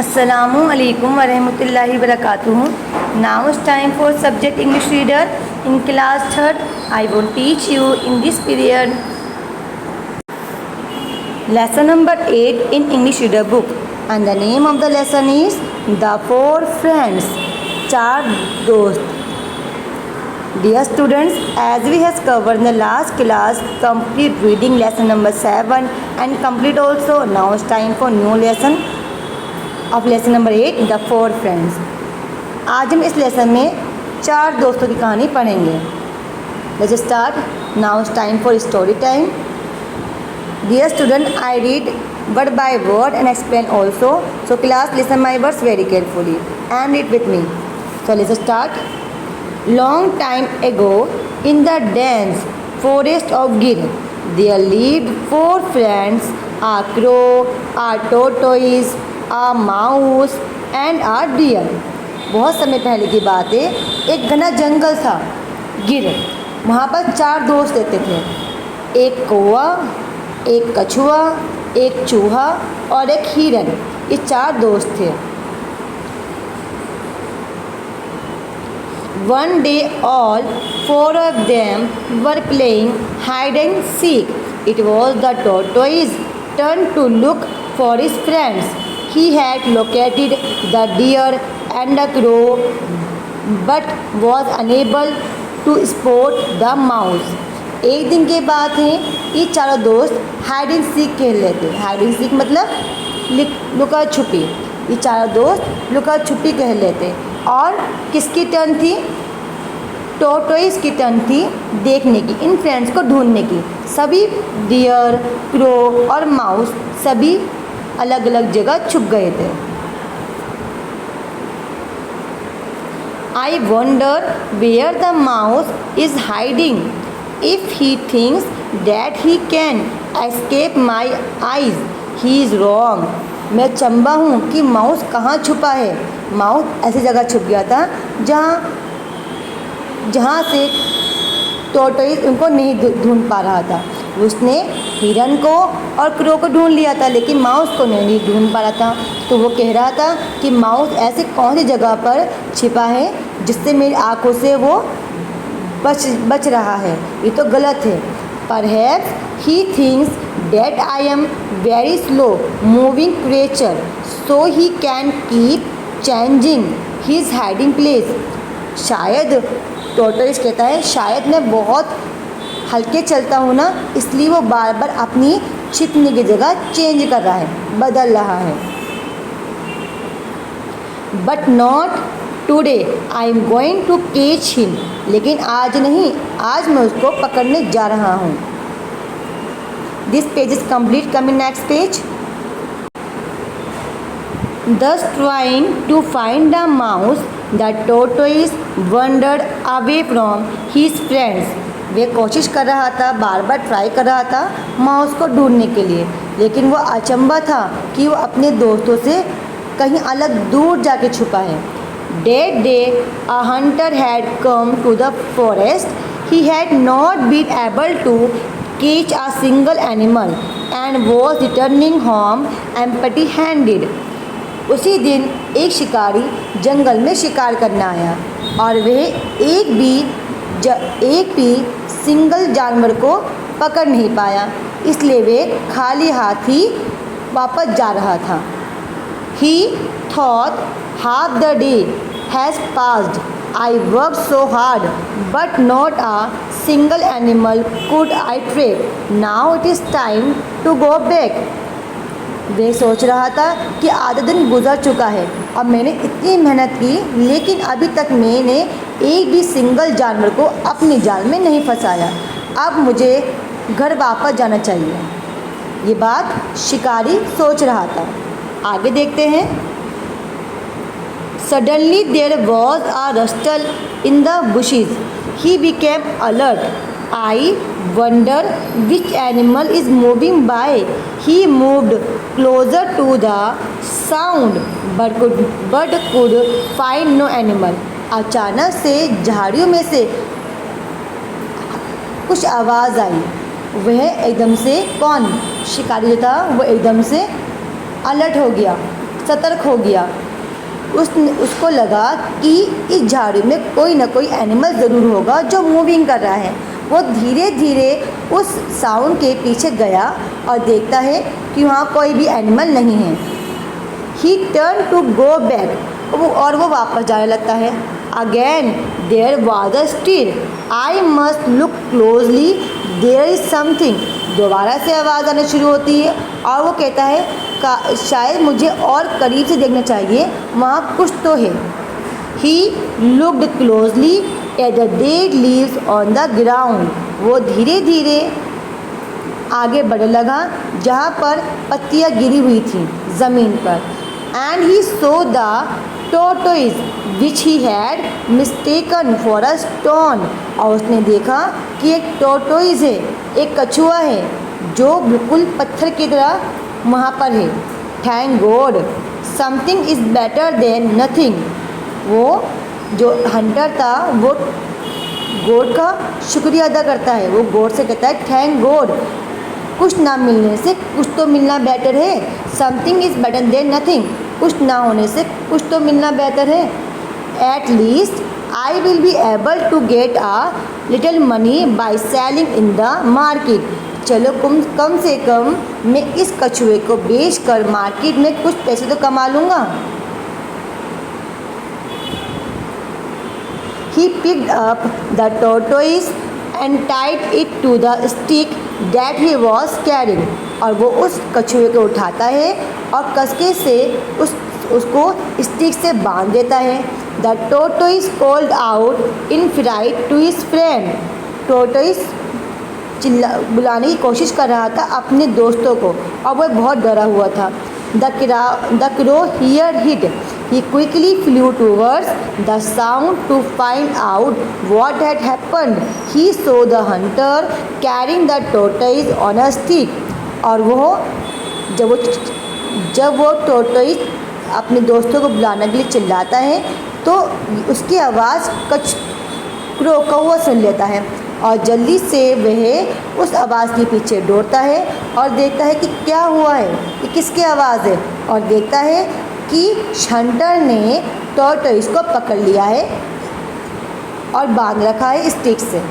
Assalamu alaikum wa rahmatullahi wa barakatuh. Now it's time for subject English reader in class 3rd. I will teach you in this period lesson number 8 in English reader book, and the name of the lesson is The Four Friends, चार दोस्त. Dear students, as we have covered in the last class, complete reading lesson number 7 and complete also. Now it's time for new lesson of lesson number 8, The Four Friends. आज हम इस lesson में चार दोस्तों की कहानी पढ़ेंगे. Let's start. Now it's time for story time. Dear student, I read word by word and explain also. So class, listen my words very carefully and read with me. So let's start. Long time ago, in the dense forest of Gir, there lived four friends: a crow, a tortoise, a mouse, and a deer. बहुत समय पहले की बात है. एक घना जंगल था गिर. वहाँ पर चार दोस्त रहते थे. एक कौवा, एक कछुआ, एक चूहा और एक हिरन. ये चार दोस्त थे. One day all four of them were playing hide and seek. It was the tortoise's turn to look for his friends. He had located the deer and the crow, but was unable to spot the mouse. एक दिन के बाद है, ये चारों दोस्त hide and seek खेल रहे थे. हाइड एंड सीक मतलब लुका छुपी. ये चारों दोस्त लुका छुपी खेल रहे थे. और किसकी टर्न थी? टॉर्टोइस की टर्न थी देखने की, इन फ्रेंड्स को ढूंढने की. सभी डियर, क्रो और माउस सभी अलग अलग जगह छुप गए थे. I wonder where the mouse is hiding. If he thinks that he can escape my eyes, he is wrong. मैं चंबा हूँ कि माउस कहाँ छुपा है. माउस ऐसी जगह छुप गया था जहाँ से टॉर्टोइस उनको नहीं ढूंढ पा रहा था. उसने हिरन को और क्रो को ढूंढ लिया था, लेकिन माउस को नहीं ढूंढ पा रहा था. तो वो कह रहा था कि माउस ऐसे कौन सी जगह पर छिपा है जिससे मेरी आँखों से वो बच रहा है. ये तो गलत है. Perhaps he thinks that I am very slow moving creature, so he can keep changing his hiding place. शायद टॉर्टोइस कहता है, शायद मैं बहुत हल्के चलता हूँ ना, इसलिए वो बार बार अपनी छिपने की जगह चेंज कर रहा है, बदल रहा है. But not today, I am going to catch him. लेकिन आज नहीं, आज मैं उसको पकड़ने जा रहा हूँ. This page is complete. Come in next page. Thus trying to find the mouse, the tortoise wandered away from his friends. वे कोशिश कर रहा था, बार बार ट्राई कर रहा था माउस को ढूंढने के लिए, लेकिन वो अचंभा था कि वो अपने दोस्तों से कहीं अलग दूर जाके छुपा है. That day a hunter had come to the forest. He had not been able to catch a single animal and was returning home empty-handed. उसी दिन एक शिकारी जंगल में शिकार करना आया और वह एक भी सिंगल जानवर को पकड़ नहीं पाया, इसलिए वे खाली हाथ ही वापस जा रहा था. He thought half the day has passed. I worked so hard, but not a single animal could I trap. Now it is time to go back. वे सोच रहा था कि आधा दिन गुजर चुका है और मैंने इतनी मेहनत की, लेकिन अभी तक मैंने एक भी सिंगल जानवर को अपने जाल में नहीं फंसाया. अब मुझे घर वापस जाना चाहिए. ये बात शिकारी सोच रहा था. आगे देखते हैं. Suddenly there was a rustle in the bushes. He became alert. I wonder which animal is moving by. He moved closer to the sound, but could find no animal. अचानक से झाड़ियों में से कुछ आवाज़ आई. वह एकदम से, कौन? शिकारी जो था वो एकदम से अलर्ट हो गया. सतर्क हो गया। उसको लगा कि इस झाड़ी में कोई ना कोई एनिमल ज़रूर होगा जो मूविंग कर रहा है। वो धीरे धीरे उस साउंड के पीछे गया और देखता है कि वहाँ कोई भी एनिमल नहीं है। He turn to go back, और वो वापस जाने लगता है। Again there was a stir, I must look closely, there is something. दोबारा से आवाज़ आना शुरू होती है और वो कहता है शायद मुझे और करीब से देखना चाहिए, वहाँ कुछ तो है। He looked closely at the dead leaves on the ground, वो धीरे धीरे आगे बढ़ने लगा जहाँ पर पत्तियाँ गिरी हुई थी ज़मीन पर। And he so the tortoise which he had mistaken for a stone, और उसने देखा कि एक टोटोइज है, एक कछुआ है जो बिल्कुल पत्थर की तरह वहाँ पर है। Thank God something is better than nothing, वो जो हंटर था वो गॉड का शुक्रिया अदा करता है। वो गॉड से कहता है थैंक गॉड, कुछ ना मिलने से कुछ तो मिलना बेटर है। Something is better than nothing, कुछ ना होने से कुछ तो मिलना बेहतर है। At least I will be able to get a little money by selling in the market, चलो कम से कम मैं इस कछुए को बेचकर मार्केट में कुछ पैसे तो कमा लूँगा। He picked up the tortoise and tied it to the stick that he was carrying, और वो उस कछुए को उठाता है और कसके से उसको स्टिक से बांध देता है। The tortoise called out in fright to his friend, टोर्टोइस बुलाने की कोशिश कर रहा था अपने दोस्तों को और वह बहुत डरा हुआ था। The crow heard it. He quickly flew towards the sound to find out what had happened. He saw the hunter carrying the tortoise on a stick. और जब वो टोर्टोइस अपने दोस्तों को बुलाने के लिए चिल्लाता है तो उसकी आवाज़ कौवा सुन लेता है और जल्दी से वह उस आवाज़ के पीछे दौड़ता है और देखता है कि क्या हुआ है, कि किसकी आवाज़ है, और देखता है कि हंटर ने टॉर्टोइस को पकड़ लिया है और बांध रखा है स्टिक से।